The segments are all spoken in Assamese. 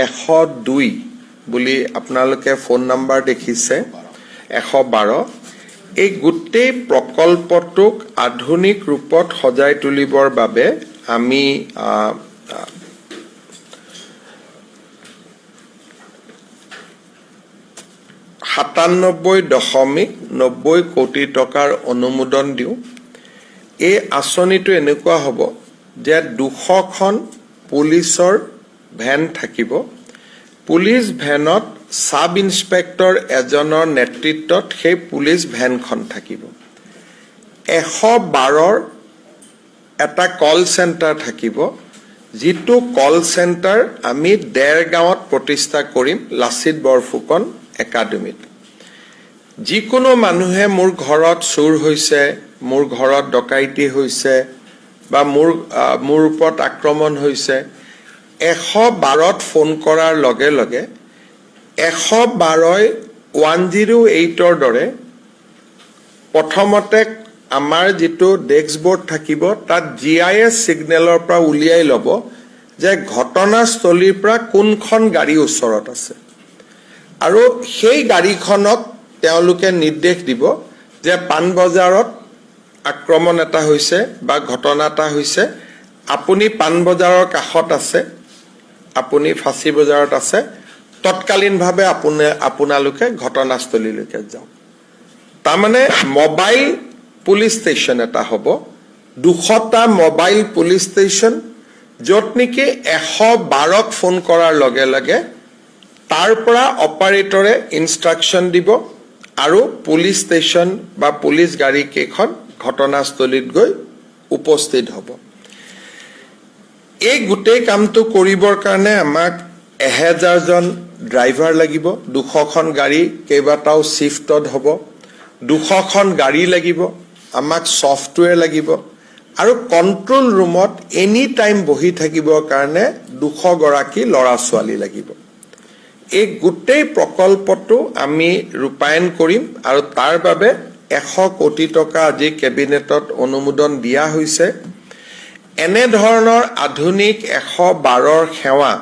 102 বুলি আপোনালোকে ফোন নাম্বাৰ দেখিছে 112 এই গোটেই প্ৰকল্পটোক আধুনিক ৰূপত সজাই তুলিবৰ বাবে আমি 97.90 কোটি টকাৰ অনুমোদন দিওঁ এই আঁচনিটো এনেকুৱা হ'ব যে 200খন পুলিচৰ ভ্যান থাকিব পুলিচ ভ্যানত সাব ইন্সপেক্টৰ এজনৰ নেতৃত্বত সেই পুলিচ ভ্যানখন থাকিব 112ৰ এটা কল সেন্টাৰ থাকিব যিটো কল সেন্টাৰ আমি দেৰগাঁৱত প্ৰতিষ্ঠা কৰিম লাচিত বৰফুকন একাডেমিত যিকোনো মানুহে মোৰ ঘৰত চুৰ হৈছে মোৰ ঘৰত ডকাইতি হৈছে বা মোৰ ওপৰত আক্ৰমণ হৈছে 112ত ফোন কৰাৰ লগে লগে 112ই 108ৰ দৰে প্ৰথমতে আমাৰ যেটো ডেস্কবোৰ্ড থাকিব তাত জিআইএস সিগনেলৰ পৰা উলিয়াই লব যে ঘটনাস্থলীৰ পৰা কোনখন গাড়ী ওচৰত আছে আৰু সেই গাড়ীখনক তেওঁলোকে নিৰ্দেশ দিব যে পানবজাৰত আক্ৰমণ এটা হৈছে বা ঘটনা এটা হৈছে আপুনি পানবজাৰৰ কাষত আছে আপুনি ফাঁচী বজাৰত আছে তৎকালীনভাৱে আপোনালোকে ঘটনাস্থলীলৈকে যাওক তাৰমানে মোবাইল পুলিচ ষ্টেচন এটা হ'ব 200টা মোবাইল পুলিচ ষ্টেচন য'ত নেকি 112ক ফোন কৰাৰ লগে লগে তাৰ পৰা অপাৰেটৰে ইনষ্ট্ৰাকচন দিব আৰু পুলিচ ষ্টেচন বা পুলিচ গাড়ী কেখন ঘটনাস্থলীত গৈ উপস্থিত হ'ব এই গোটেই কামটো কৰিবৰ কাৰণে আমাক 1000 জন ড্ৰাইভাৰ লাগিব 200খন গাড়ী কেইবাটাও শিফটত হ'ব 200খন গাড়ী লাগিব আমাক সফটওয়্যাৰ লাগিব আৰু কন্ট্ৰোল ৰুমত এনি টাইম বহি থাকিবৰ কাৰণে 200 গৰাকী লৰা ছোৱালী লাগিব এই গোটেই প্ৰকল্পটো আমি ৰূপায়ণ কৰিম আৰু তাৰ বাবে 100 কোটি টকা আজি কেবিনেটত অনুমোদন দিয়া হৈছে এনে ধৰণৰ আধুনিক 112ৰ সেৱা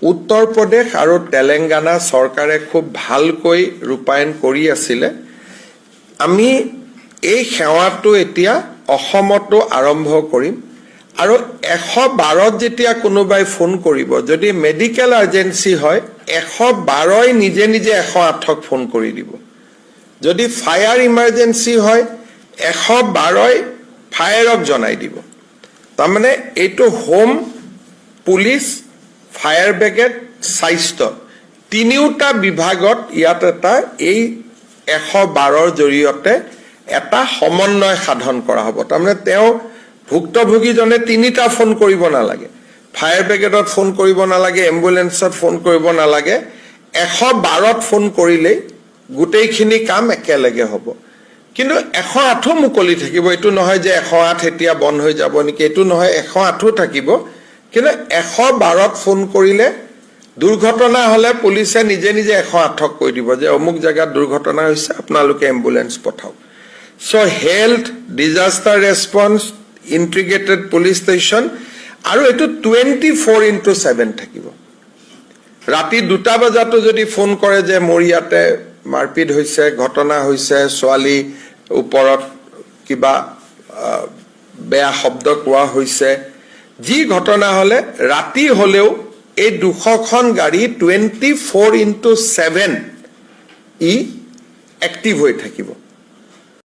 উত্তৰ প্ৰদেশ আৰু তেলেংগানা চৰকাৰে খুব ভালকৈ ৰূপায়ণ কৰি আছিল আমি এই সেৱাটো এতিয়া অসমতো আৰম্ভ কৰিম আৰু 112ত যেতিয়া কোনোবাই ফোন কৰিব যদি মেডিকেল আৰ্জেন্সি হয় 112ই নিজে নিজে 108ক ফোন কৰি দিব যদি ফায়াৰ ইমাৰ্জেন্সি হয় 112ই ফায়াৰক জনাই দিব তাৰমানে এইটো হোম পুলিচ ফায়াৰ ব্ৰিগেড স্বাস্থ্য তিনিওটা বিভাগত ইয়াত এটা এই 112ৰ জৰিয়তে এটা সমন্বয় সাধন কৰা হ'ব তাৰমানে তেওঁ ভুক্তভোগীজনে তিনিটা ফোন কৰিব নালাগে ফায়াৰ ব্ৰিগেডত ফোন কৰিব নালাগে এম্বুলেন্সত ফোন কৰিব নালাগে 112ত ফোন কৰিলে গোটেইখিনি কাম একেলগে হ'ব কিন্তু 108 মুকলি থাকিব এটো নহয় যে 108 এতিয়া বন্ধ হৈ যাব নেকি এটো নহয় 108 থাকিব কিন্তু 112ত ফোন কৰিলে দুৰ্ঘটনা হলে পুলিচে নিজে নিজে 108ক কৈ দিব যে অমুক জায়গাত দুৰ্ঘটনা হৈছে আপোনালোকে এম্বুলেন্স পঠাওক so health disaster response integrated police station আৰু এটো 24/7 থাকিব ৰাতি 2টা বজাতো যদি ফোন কৰে যে মোৰ ইয়াতে মাৰপিট হৈছে ঘটনা হৈছে ছোৱালী ওপৰত কিবা বেয়া শব্দ কোৱা হৈছে যি ঘটনা হলে ৰাতি হলেও এই 200খন গাড়ী 24/7 ই এক্টিভ হৈ থাকিব